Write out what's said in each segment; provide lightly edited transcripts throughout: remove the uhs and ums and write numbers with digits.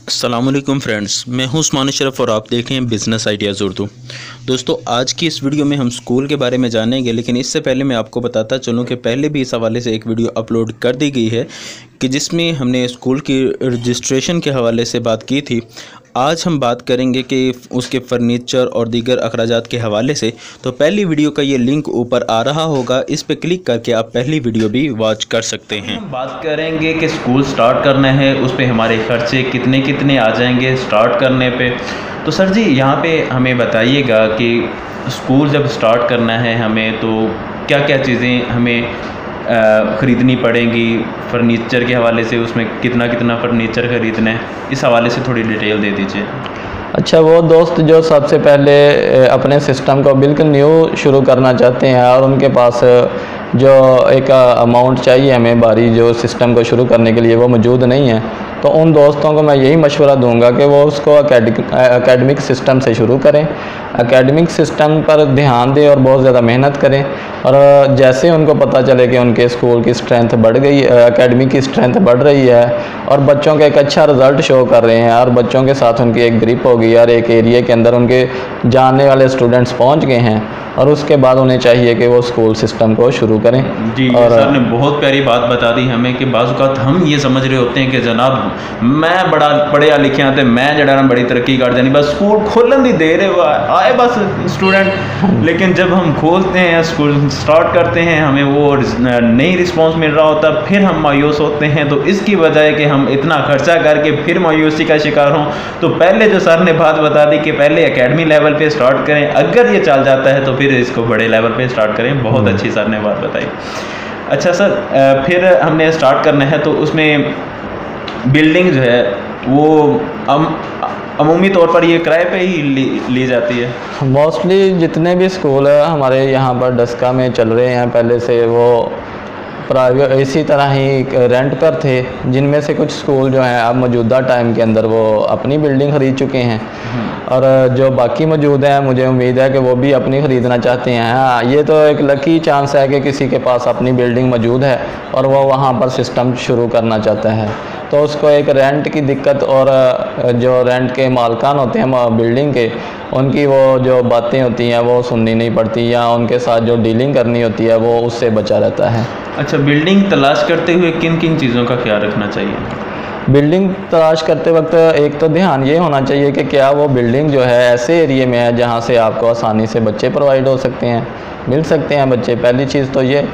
अस्सलामुअलैकुम फ्रेंड्स, मैं हूं उस्मान अशरफ और आप देख रहे हैं बिज़नेस आइडियाज़ उर्दू। दोस्तों, आज की इस वीडियो में हम स्कूल के बारे में जानेंगे, लेकिन इससे पहले मैं आपको बताता चलूं कि पहले भी इस हवाले से एक वीडियो अपलोड कर दी गई है कि जिसमें हमने स्कूल की रजिस्ट्रेशन के हवाले से बात की थी। आज हम बात करेंगे कि उसके फर्नीचर और दीगर अखराजात के हवाले से। तो पहली वीडियो का ये लिंक ऊपर आ रहा होगा, इस पर क्लिक करके आप पहली वीडियो भी वॉच कर सकते हैं। हम बात करेंगे कि स्कूल स्टार्ट करना है, उस पर हमारे खर्चे कितने कितने आ जाएंगे स्टार्ट करने पे। तो सर जी, यहाँ पे हमें बताइएगा कि स्कूल जब स्टार्ट करना है हमें, तो क्या क्या चीज़ें हमें ख़रीदनी पड़ेंगी फर्नीचर के हवाले से, उसमें कितना कितना फर्नीचर ख़रीदना है, इस हवाले से थोड़ी डिटेल दे दीजिए। अच्छा, वो दोस्त जो सबसे पहले अपने सिस्टम को बिल्कुल न्यू शुरू करना चाहते हैं और उनके पास जो एक अमाउंट चाहिए हमें बारी जो सिस्टम को शुरू करने के लिए वो मौजूद नहीं है, तो उन दोस्तों को मैं यही मशवरा दूंगा कि वो उसको एकेडमिक सिस्टम से शुरू करें, एकेडमिक सिस्टम पर ध्यान दें और बहुत ज़्यादा मेहनत करें। और जैसे उनको पता चले कि उनके स्कूल की स्ट्रेंथ बढ़ गई, एकेडमिक की स्ट्रेंथ बढ़ रही है और बच्चों के एक अच्छा रिज़ल्ट शो कर रहे हैं और बच्चों के साथ उनकी एक ग्रिप हो गई और एक एरिया के अंदर उनके जानने वाले स्टूडेंट्स पहुंच गए हैं, और उसके बाद उन्हें चाहिए कि वो स्कूल सिस्टम को शुरू करें। जी, और सर ने बहुत प्यारी बात बता दी हमें कि बाज़ औक़ात हम ये समझ रहे होते हैं कि जनाब मैं बड़ा पढ़िया लिखिया तो मैं जड़ा ना बड़ी तरक्की कर जानी, बस स्कूल खोलन दी देर है आए बस स्टूडेंट। लेकिन जब हम खोलते हैं, स्कूल स्टार्ट करते हैं, हमें वो नई रिस्पॉन्स मिल रहा होता, फिर हम मायूस होते हैं। तो इसकी वजह है कि हम इतना खर्चा करके फिर मायूसी का शिकार हों। तो पहले जो सर ने बात बता दी कि पहले एकेडमी लेवल पे स्टार्ट करें, अगर ये चल जाता है तो फिर इसको बड़े लेवल पे स्टार्ट करें। बहुत अच्छी सर ने बात बताई। अच्छा सर, फिर हमने स्टार्ट करना है तो उसमें बिल्डिंग जो है वो अमूमी तौर पर ये किराए पे ही ली जाती है। मोस्टली जितने भी स्कूल हमारे यहाँ पर डस्का में चल रहे हैं पहले से, वो प्राइवेट इसी तरह ही रेंट पर थे, जिनमें से कुछ स्कूल जो हैं अब मौजूदा टाइम के अंदर वो अपनी बिल्डिंग ख़रीद चुके हैं और जो बाकी मौजूद हैं मुझे उम्मीद है कि वो भी अपनी ख़रीदना चाहते हैं। हाँ, ये तो एक लकी चांस है कि किसी के पास अपनी बिल्डिंग मौजूद है और वो वहाँ पर सिस्टम शुरू करना चाहता है, तो उसको एक रेंट की दिक्कत और जो रेंट के मालकान होते हैं बिल्डिंग के, उनकी वो जो बातें होती हैं वो सुननी नहीं पड़ती, या उनके साथ जो डीलिंग करनी होती है वो उससे बचा रहता है। अच्छा, बिल्डिंग तलाश करते हुए किन किन चीज़ों का ख्याल रखना चाहिए? बिल्डिंग तलाश करते वक्त एक तो ध्यान ये होना चाहिए कि क्या वो बिल्डिंग जो है ऐसे एरिए में है जहाँ से आपको आसानी से बच्चे प्रोवाइड हो सकते हैं, मिल सकते हैं बच्चे, पहली चीज़ तो ये।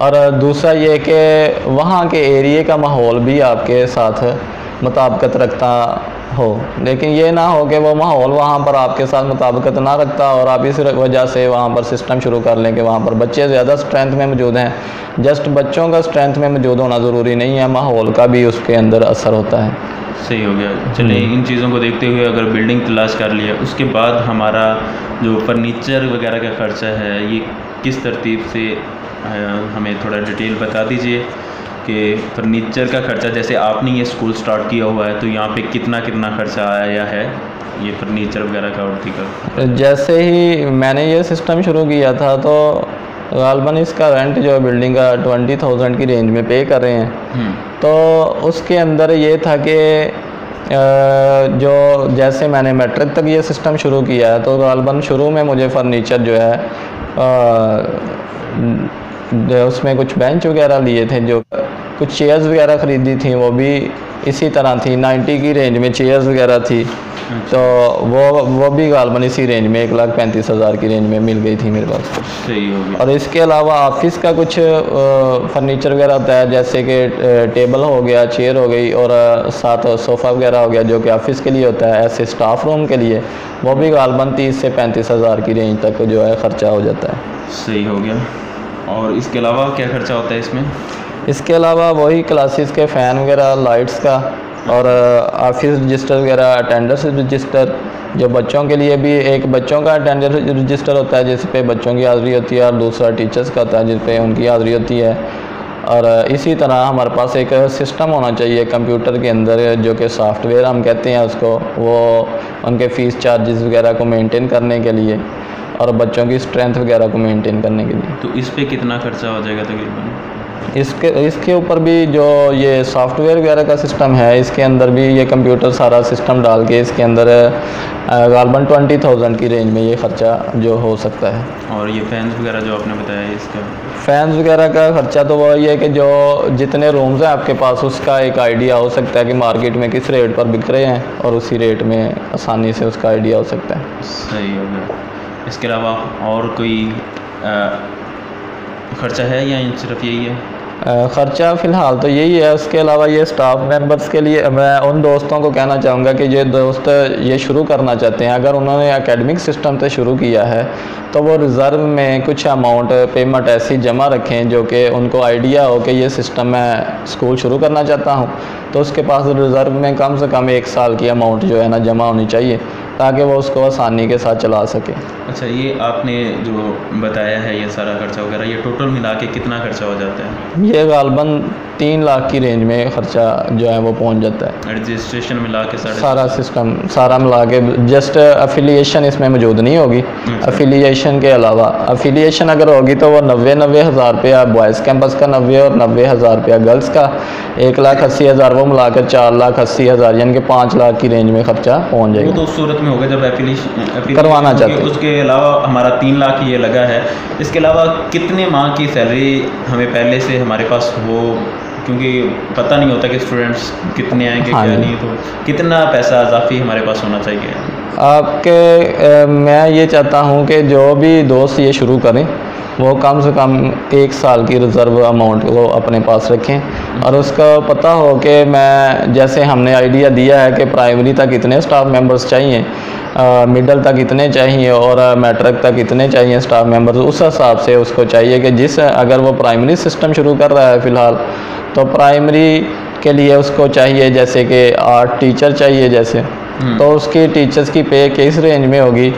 और दूसरा ये कि वहाँ के एरिए का माहौल भी आपके साथ मुताबिकत रखता हो, लेकिन ये ना हो कि वो माहौल वहाँ पर आपके साथ मुताबिकत ना रखता और आप इस वजह से वहाँ पर सिस्टम शुरू कर लें कि वहाँ पर बच्चे ज़्यादा स्ट्रेंथ में मौजूद हैं। जस्ट बच्चों का स्ट्रेंथ में मौजूद होना ज़रूरी नहीं है, माहौल का भी उसके अंदर असर होता है। सही हो गया। चलिए, इन चीज़ों को देखते हुए अगर बिल्डिंग तलाश कर लिया, उसके बाद हमारा जो फर्नीचर वगैरह का ख़र्चा है ये किस तरतीब से हमें थोड़ा डिटेल बता दीजिए कि फर्नीचर का ख़र्चा, जैसे आपने ये स्कूल स्टार्ट किया हुआ है तो यहाँ पे कितना कितना ख़र्चा आया है ये फर्नीचर वगैरह का और दीगर? जैसे ही मैंने ये सिस्टम शुरू किया था तो गालबन इसका रेंट जो है बिल्डिंग का 20,000 की रेंज में पे कर रहे हैं। तो उसके अंदर ये था कि जो जैसे मैंने मैट्रिक तक ये सिस्टम शुरू किया है तो गालबन शुरू में मुझे फर्नीचर जो है उसमें कुछ बेंच वगैरह लिए थे, जो कुछ चेयर्स वगैरह ख़रीदी थी वो भी इसी तरह थी, 90 की रेंज में चेयर्स वगैरह थी। तो वो भी गालबन इसी रेंज में 1,35,000 की रेंज में मिल गई थी मेरे पास। सही हो गया। और इसके अलावा ऑफिस का कुछ फर्नीचर वगैरह होता है, जैसे कि टेबल हो गया, चेयर हो गई और साथ सोफ़ा वगैरह हो गया जो कि ऑफिस के लिए होता है, ऐसे स्टाफ रूम के लिए वो भी गालबन 30 से 35,000 की रेंज तक जो है ख़र्चा हो जाता है। सही हो गया। और इसके अलावा क्या खर्चा होता है इसमें? इसके अलावा वही क्लासेस के फ़ैन वगैरह, लाइट्स का और ऑफिस रजिस्टर वगैरह, अटेंडेंस रजिस्टर, जो बच्चों के लिए भी एक बच्चों का अटेंडेंस रजिस्टर होता है जिस पे बच्चों की हाज़िरी होती है और दूसरा टीचर्स का होता है जिस पे उनकी हाज़िरी होती है। और इसी तरह हमारे पास एक सिस्टम होना चाहिए कंप्यूटर के अंदर जो कि सॉफ्टवेयर हम कहते हैं उसको, वो उनके फ़ीस चार्जेस वगैरह को मेंटेन करने के लिए और बच्चों की स्ट्रेंथ वगैरह को मेंटेन करने के लिए। तो इस पे कितना खर्चा हो जाएगा तकरीबन? इसके ऊपर भी जो ये सॉफ्टवेयर वगैरह का सिस्टम है, इसके अंदर भी ये कंप्यूटर सारा सिस्टम डाल के इसके अंदर गालबन 20,000 की रेंज में ये ख़र्चा जो हो सकता है। और ये फैंस वगैरह जो आपने बताया इसका? फ़ैन्स वगैरह का ख़र्चा तो वो ये है कि जो जितने रूम्स हैं आपके पास उसका एक आइडिया हो सकता है कि मार्केट में किस रेट पर बिक रहे हैं और उसी रेट में आसानी से उसका आइडिया हो सकता है। सही हो गया। इसके अलावा और कोई ख़र्चा है या सिर्फ यही है? ख़र्चा फ़िलहाल तो यही है। उसके अलावा ये स्टाफ मेंबर्स के लिए मैं उन दोस्तों को कहना चाहूँगा कि जो दोस्त ये शुरू करना चाहते हैं, अगर उन्होंने एकेडमिक सिस्टम से शुरू किया है तो वो रिज़र्व में कुछ अमाउंट पेमेंट ऐसी जमा रखें जो कि उनको आइडिया हो कि ये सिस्टम मैं स्कूल शुरू करना चाहता हूँ, तो उसके पास रिज़र्व में कम से कम 1 साल की अमाउंट जो है ना जमा होनी चाहिए ताकि वो उसको आसानी के साथ चला सके। अच्छा, ये आपने जो बताया है ये सारा खर्चा वगैरह, ये टोटल मिला के कितना खर्चा हो जाता है? ये गालबन 3 लाख की रेंज में ख़र्चा जो है वो पहुंच जाता है। रजिस्ट्रेशन मिला के सारा सिस्टम सारा मिला के, जस्ट अफिलिएशन इसमें मौजूद नहीं होगी। अफिलिएशन के अलावा अफिलिएशन अगर होगी तो वो 90 हज़ार रुपया बॉयज़ कैंपस का 90 और 90 हज़ार रुपया गर्ल्स का, 1,80,000 वो मिलाकर 4,80,000 यानी कि 5 लाख की रेंज में ख़र्चा पहुँच जाएगा। वो तो उस सूरत में होगा जब एफिलिएशन करवाना चाहते हैं। उसके अलावा हमारा 3 लाख ये लगा है। इसके अलावा कितने माह की सैलरी हमें पहले से हमारे पास हो, क्योंकि पता नहीं होता कि स्टूडेंट्स कितने आएंगे क्या नहीं, तो कितना पैसा इजाफी हमारे पास होना चाहिए आपके? मैं ये चाहता हूँ कि जो भी दोस्त ये शुरू करें वो कम से कम 1 साल की रिज़र्व अमाउंट को अपने पास रखें और उसका पता हो कि मैं, जैसे हमने आइडिया दिया है कि प्राइमरी तक इतने स्टाफ मेंबर्स चाहिए, मिडल तक इतने चाहिए और मैट्रिक तक इतने चाहिए स्टाफ मेंबर्स, उस हिसाब से उसको चाहिए कि अगर वो प्राइमरी सिस्टम शुरू कर रहा है फ़िलहाल तो प्राइमरी के लिए उसको चाहिए जैसे कि 8 टीचर चाहिए जैसे, तो उसकी टीचर्स की पे किस रेंज में होगी?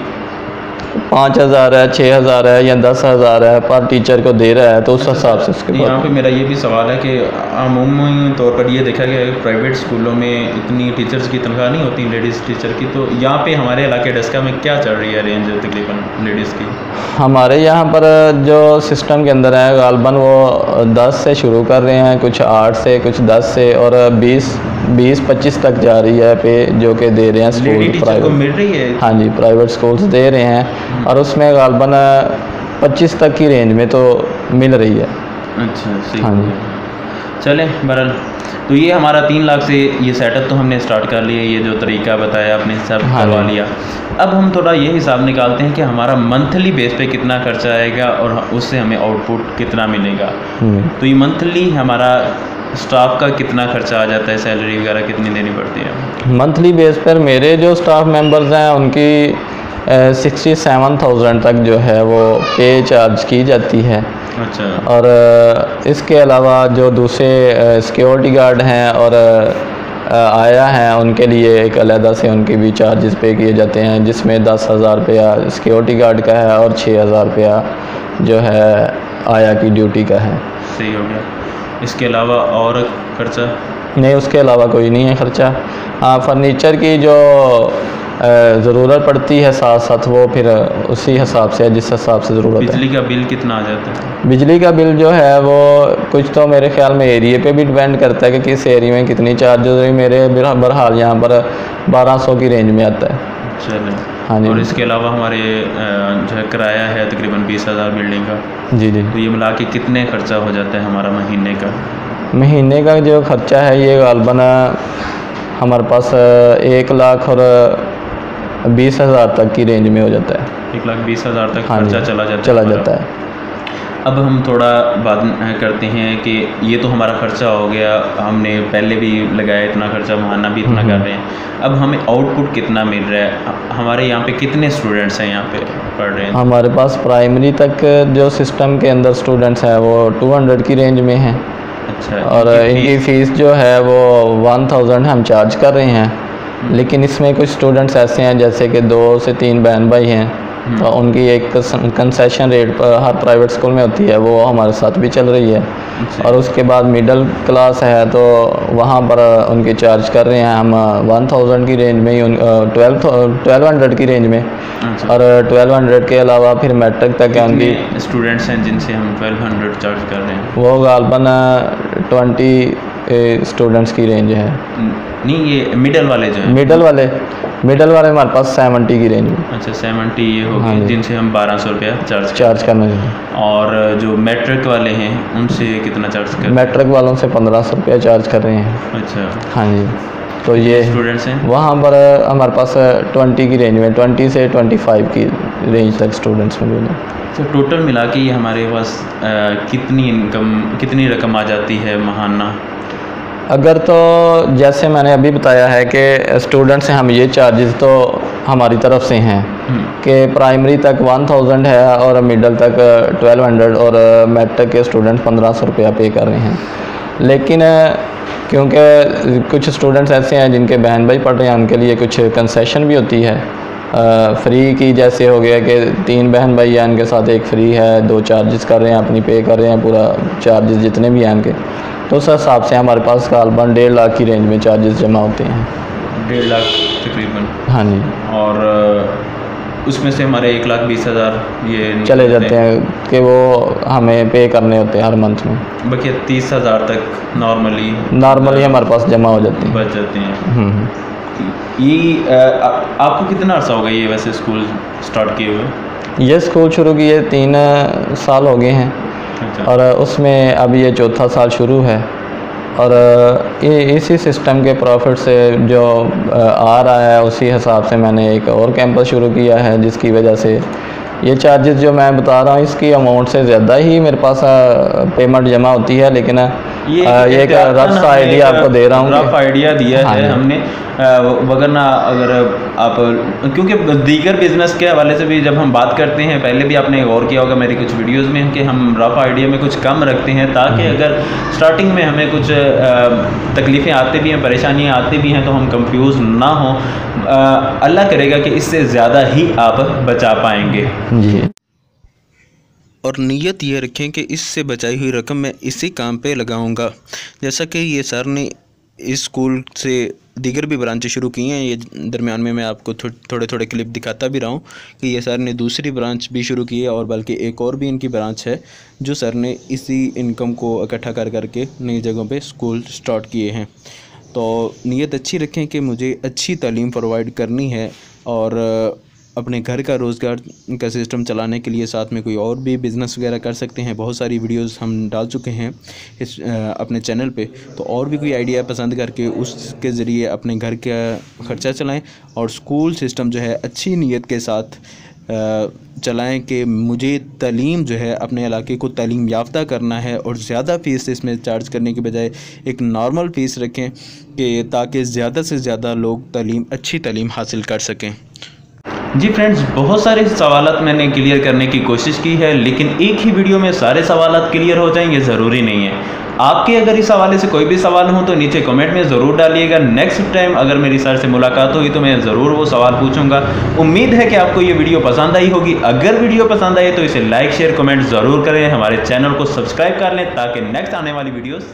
5,000 है, 6,000 है या 10,000 है पर टीचर को दे रहा है, तो उस हिसाब से उसके यहाँ पे मेरा ये भी सवाल है कि अमूमी तौर पर ये देखा गया है प्राइवेट स्कूलों में इतनी टीचर्स की तनख्वाह नहीं होती लेडीज़ टीचर की, तो यहाँ पे हमारे इलाके डस्का में क्या चल रही है रेंज तकरीबन लेडीज़ की? हमारे यहाँ पर जो सिस्टम के अंदर है गालबन वो 10 से शुरू कर रहे हैं, कुछ 8 से, कुछ 10 से और 20-25 तक जा रही है पे जो कि दे रहे हैं स्कूल प्राइवेट। मिल रही है? हाँ जी, प्राइवेट स्कूल्स दे रहे हैं और उसमें गालबन 25 तक की रेंज में तो मिल रही है। अच्छा, सही। हाँ जी, चलें बहरहाल, तो ये हमारा 3 लाख से ये सेटअप तो हमने स्टार्ट कर लिया, ये जो तरीका बताया आपने सब करवा लिया। अब हम थोड़ा ये हिसाब निकालते हैं कि हमारा मंथली बेस पे कितना खर्चा आएगा और उससे हमें आउटपुट कितना मिलेगा। तो ये मंथली हमारा स्टाफ का कितना खर्चा आ जाता है, सैलरी वगैरह कितनी देनी पड़ती है? मंथली बेस पर मेरे जो स्टाफ मेंबर्स हैं उनकी 67,000 तक जो है वो पे चार्ज की जाती है। अच्छा। और इसके अलावा जो दूसरे सिक्योरिटी गार्ड हैं और आया हैं उनके लिए एक अलहदा से उनके भी चार्जेस पे किए जाते हैं, जिसमें 10,000 रुपया सिक्योरिटी गार्ड का है और 6,000 रुपया जो है आया की ड्यूटी का है। सही हो गया। इसके अलावा और खर्चा? नहीं, उसके अलावा कोई नहीं है खर्चा। हाँ, फर्नीचर की जो ज़रूरत पड़ती है साथ साथ वो फिर उसी हिसाब से जिस हिसाब से ज़रूरत है। बिजली का बिल कितना आ जाता है? बिजली का बिल जो है वो कुछ तो मेरे ख्याल में एरिया पे भी डिपेंड करता है कि किस एरिया में कितनी चार्जेस है। मेरे बहरहाल यहाँ पर 1200 की रेंज में आता है। चले। हाँ जी। और इसके अलावा हमारे जो है किराया है तकरीबन 20,000 बिल्डिंग का। जी जी। तो ये मिला के कितने खर्चा हो जाता है हमारा महीने का? महीने का जो खर्चा है ये गालबन हमारे पास 1,20,000 तक की रेंज में हो जाता है। 1,20,000 तक हाँ खर्चा चला जाता है। अब हम थोड़ा बात करते हैं कि ये तो हमारा खर्चा हो गया, हमने पहले भी लगाया इतना खर्चा, महाना भी इतना कर रहे हैं। अब हमें आउटपुट कितना मिल रहा है? हमारे यहाँ पे कितने स्टूडेंट्स हैं यहाँ पे पढ़ रहे हैं? हमारे पास प्राइमरी तक जो सिस्टम के अंदर स्टूडेंट्स हैं वो 200 की रेंज में हैं। अच्छा। और इनकी फ़ीस जो है वो 1,000 हम चार्ज कर रहे हैं, लेकिन इसमें कुछ स्टूडेंट्स ऐसे हैं जैसे कि 2 से 3 बहन भाई हैं, तो उनकी एक कंसेशन रेट पर हर प्राइवेट स्कूल में होती है, वो हमारे साथ भी चल रही है। और उसके बाद मिडिल क्लास है तो वहाँ पर उनके चार्ज कर रहे हैं हम 1000 की रेंज में ही 1200 की रेंज में। और 1200 के अलावा फिर मैट्रिक तक है उनकी स्टूडेंट्स हैं जिनसे हम 1200 चार्ज कर रहे हैं। वो गालबन 20 स्टूडेंट्स की रेंज है। नहीं, ये मिडल वाले जो हैं, मिडल वाले हमारे पास 70 की रेंज में। अच्छा, 70 ये हो गए जिनसे हम 1200 रुपया चार्ज करना चाहिए। और जो मैट्रिक वाले हैं उनसे कितना चार्ज कर? मैट्रिक वालों से 1500 रुपया चार्ज कर रहे हैं। अच्छा, हाँ जी। तो ये स्टूडेंट्स हैं वहाँ पर हमारे पास 20 की रेंज में, 20 से 25 की रेंज तक स्टूडेंट्स मौजूद हैं। तो टोटल मिला के ये हमारे पास कितनी रकम आ जाती है महाना? अगर तो जैसे मैंने अभी बताया है कि स्टूडेंट से हम ये चार्जेस तो हमारी तरफ से हैं कि प्राइमरी तक 1000 है और मिडिल तक 1200 और मैट्रिक के स्टूडेंट 1500 रुपया पे कर रहे हैं। लेकिन क्योंकि कुछ स्टूडेंट्स ऐसे हैं जिनके बहन भाई पढ़ रहे हैं, उनके लिए कुछ कंसेशन भी होती है फ्री की। जैसे हो गया कि 3 बहन भाई हैं, इनके साथ एक फ्री है, 2 चार्जेस कर रहे हैं, अपनी पे कर रहे हैं पूरा चार्जेस जितने भी हैं इनके। तो उस हिसाब से हमारे पास गालबन 1.5 लाख की रेंज में चार्जेस जमा होते हैं। 1.5 लाख तकरीबन? हाँ जी। और उसमें से हमारे 1,20,000 ये चले जाते हैं कि वो हमें पे करने होते हैं हर मंथ में। बाकी 30,000 तक नॉर्मली हमारे पास जमा हो जाते हैं, बच जाते हैं। ये आपको कितना अर्सा हो गया ये वैसे स्कूल स्टार्ट किए हुए? ये स्कूल शुरू किए 3 साल हो गए हैं। अच्छा। और उसमें अब ये 4था साल शुरू है। और इसी सिस्टम के प्रॉफिट से जो आ रहा है उसी हिसाब से मैंने एक और कैंपस शुरू किया है, जिसकी वजह से ये चार्जेस जो मैं बता रहा हूँ इसकी अमाउंट से ज़्यादा ही मेरे पास पेमेंट जमा होती है। लेकिन ये एक रफ आइडिया आपको दे रहा हूँ, रफ आइडिया दिया है हमने। वगरना अगर आप, क्योंकि दीगर बिजनेस के हवाले से भी जब हम बात करते हैं, पहले भी आपने गौर किया होगा मेरी कुछ वीडियोस में कि हम रफ आइडिया में कुछ कम रखते हैं ताकि अगर स्टार्टिंग में हमें कुछ तकलीफ़ें आती भी हैं, परेशानियाँ आती भी हैं तो हम कंफ्यूज ना हों। अल्लाह करेगा कि इससे ज़्यादा ही आप बचा पाएंगे जी। और नीयत ये रखें कि इससे बचाई हुई रकम मैं इसी काम पे लगाऊंगा। जैसा कि ये सर ने इस स्कूल से दीगर भी ब्रांचें शुरू की हैं, ये दरमियान में मैं आपको थोड़े थोड़े क्लिप दिखाता भी रहा हूँ कि ये सर ने दूसरी ब्रांच भी शुरू की है और बल्कि एक और भी इनकी ब्रांच है जो सर ने इसी इनकम को इकट्ठा कर करके नई जगहों पे स्कूल स्टार्ट किए हैं। तो नीयत अच्छी रखें कि मुझे अच्छी तालीम प्रोवाइड करनी है और अपने घर का रोज़गार का सिस्टम चलाने के लिए साथ में कोई और भी बिज़नेस वगैरह कर सकते हैं। बहुत सारी वीडियोस हम डाल चुके हैं इस अपने चैनल पे, तो और भी कोई आइडिया पसंद करके उसके ज़रिए अपने घर का ख़र्चा चलाएं और स्कूल सिस्टम जो है अच्छी नीयत के साथ चलाएं कि मुझे तालीम जो है अपने इलाके को तालीम याफ्ता करना है और ज़्यादा फ़ीस इसमें चार्ज करने के बजाय एक नॉर्मल फ़ीस रखें कि ताकि ज़्यादा से ज़्यादा लोग अच्छी तालीम हासिल कर सकें। जी फ्रेंड्स, बहुत सारे सवालात मैंने क्लियर करने की कोशिश की है, लेकिन एक ही वीडियो में सारे सवालात क्लियर हो जाएंगे ज़रूरी नहीं है। आपके अगर इस हवाले से कोई भी सवाल हो तो नीचे कमेंट में ज़रूर डालिएगा। नेक्स्ट टाइम अगर मेरी सर से मुलाकात हुई तो मैं ज़रूर वो सवाल पूछूंगा। उम्मीद है कि आपको ये वीडियो पसंद आई होगी। अगर वीडियो पसंद आई तो इसे लाइक शेयर कमेंट ज़रूर करें, हमारे चैनल को सब्सक्राइब कर लें ताकि नेक्स्ट आने वाली वीडियोज़